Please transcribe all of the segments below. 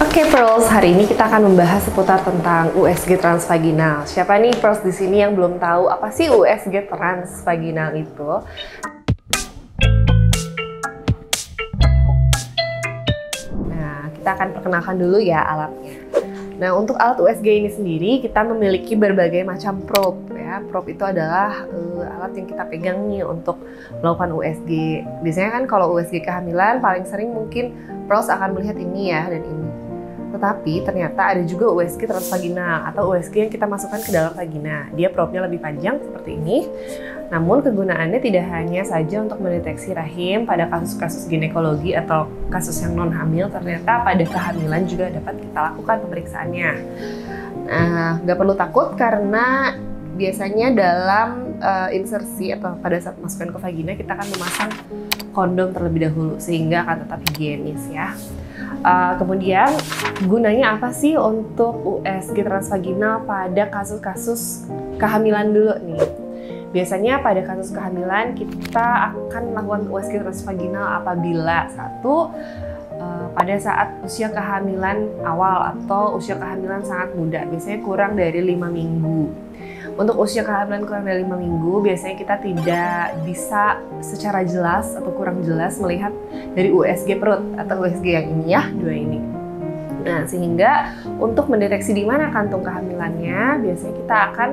Oke Pearls, hari ini kita akan membahas seputar tentang USG transvaginal. Siapa nih Pearls di sini yang belum tahu apa sih USG transvaginal itu? Nah, kita akan perkenalkan dulu ya alatnya. Nah, untuk alat USG ini sendiri kita memiliki berbagai macam probe ya. Probe itu adalah alat yang kita pegang nih untuk melakukan USG. Biasanya kan kalau USG kehamilan paling sering mungkin Pearls akan melihat ini ya dan ini. Tetapi ternyata ada juga USG transvaginal atau USG yang kita masukkan ke dalam vagina. Dia probe-nya lebih panjang seperti ini. Namun kegunaannya tidak hanya saja untuk mendeteksi rahim pada kasus-kasus ginekologi atau kasus yang non hamil, ternyata pada kehamilan juga dapat kita lakukan pemeriksaannya. Nah, nggak perlu takut karena biasanya dalam insersi atau pada saat masukkan ke vagina kita akan memasang kondom terlebih dahulu sehingga akan tetap higienis ya. Kemudian gunanya apa sih untuk USG transvaginal pada kasus-kasus kehamilan dulu nih? Biasanya pada kasus kehamilan kita akan melakukan USG transvaginal apabila pada saat usia kehamilan awal atau usia kehamilan sangat muda, biasanya kurang dari 5 minggu. Untuk usia kehamilan kurang dari 5 minggu, biasanya kita tidak bisa secara jelas atau kurang jelas melihat dari USG perut atau USG yang ini ya, dua ini. Nah, sehingga untuk mendeteksi di mana kantung kehamilannya, biasanya kita akan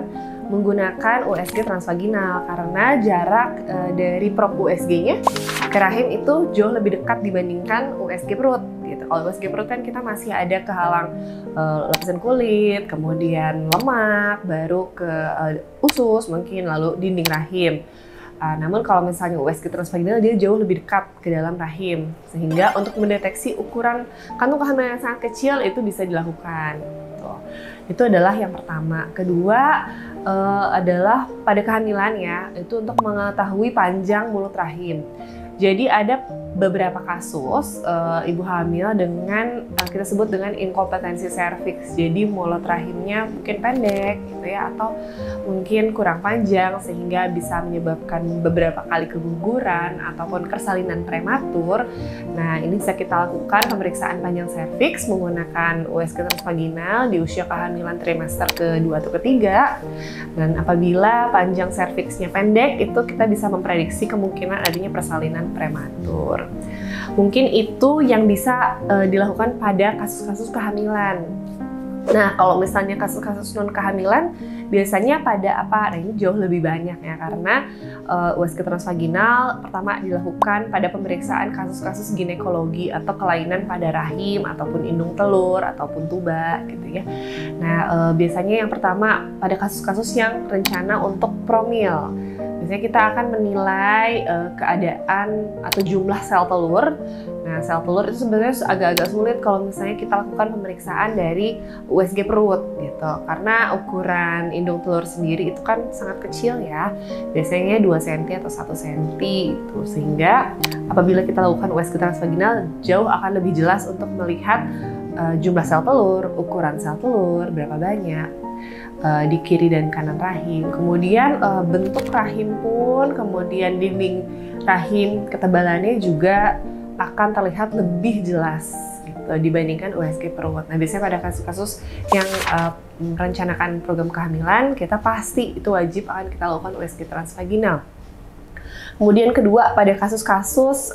menggunakan USG transvaginal karena jarak dari probe USG-nya ke rahim itu jauh lebih dekat dibandingkan USG perut. Kalau USG perut kan kita masih ada kehalang lapisan kulit, kemudian lemak, baru ke usus mungkin, lalu dinding rahim. Namun kalau misalnya USG transvaginal dia jauh lebih dekat ke dalam rahim, sehingga untuk mendeteksi ukuran kantung kehamilan yang sangat kecil itu bisa dilakukan. Itu adalah yang pertama. Kedua adalah pada kehamilan ya, itu untuk mengetahui panjang mulut rahim. Jadi ada beberapa kasus ibu hamil dengan kita sebut dengan inkompetensi serviks. Jadi mulut rahimnya mungkin pendek gitu ya, atau mungkin kurang panjang sehingga bisa menyebabkan beberapa kali keguguran ataupun persalinan prematur. Nah, ini bisa kita lakukan pemeriksaan panjang serviks menggunakan USG transvaginal di usia kehamilan trimester kedua atau ketiga. Dan apabila panjang serviksnya pendek, itu kita bisa memprediksi kemungkinan adanya persalinan prematur. Mungkin itu yang bisa dilakukan pada kasus-kasus kehamilan. Nah, kalau misalnya kasus-kasus non kehamilan, biasanya pada apa? Nah, ini jauh lebih banyak ya, karena USG transvaginal pertama dilakukan pada pemeriksaan kasus-kasus ginekologi atau kelainan pada rahim ataupun indung telur ataupun tuba gitu ya. Nah, biasanya yang pertama pada kasus-kasus yang rencana untuk promil. Biasanya kita akan menilai keadaan atau jumlah sel telur. Nah, sel telur itu sebenarnya agak-agak sulit kalau misalnya kita lakukan pemeriksaan dari USG perut gitu. Karena ukuran indung telur sendiri itu kan sangat kecil ya. Biasanya 2 cm atau 1 cm gitu. Sehingga apabila kita lakukan USG transvaginal jauh akan lebih jelas untuk melihat jumlah sel telur, ukuran sel telur, berapa banyak di kiri dan kanan rahim. Kemudian bentuk rahim pun, kemudian dinding rahim ketebalannya juga akan terlihat lebih jelas gitu, dibandingkan USG perut. Nah, biasanya pada kasus-kasus yang merencanakan program kehamilan, kita pasti itu wajib akan kita lakukan USG transvaginal. Kemudian kedua, pada kasus-kasus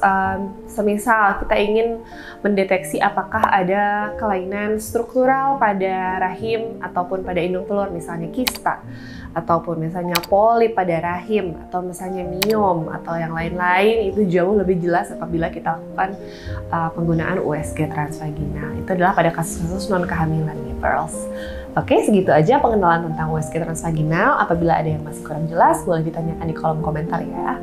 semisal kita ingin mendeteksi apakah ada kelainan struktural pada rahim ataupun pada indung telur, misalnya kista, ataupun misalnya polip pada rahim, atau misalnya miom, atau yang lain-lain, itu jauh lebih jelas apabila kita lakukan penggunaan USG transvaginal. Itu adalah pada kasus-kasus non-kehamilan nih, Pearls. Oke, segitu aja pengenalan tentang USG transvaginal. Apabila ada yang masih kurang jelas, boleh ditanyakan di kolom komentar ya.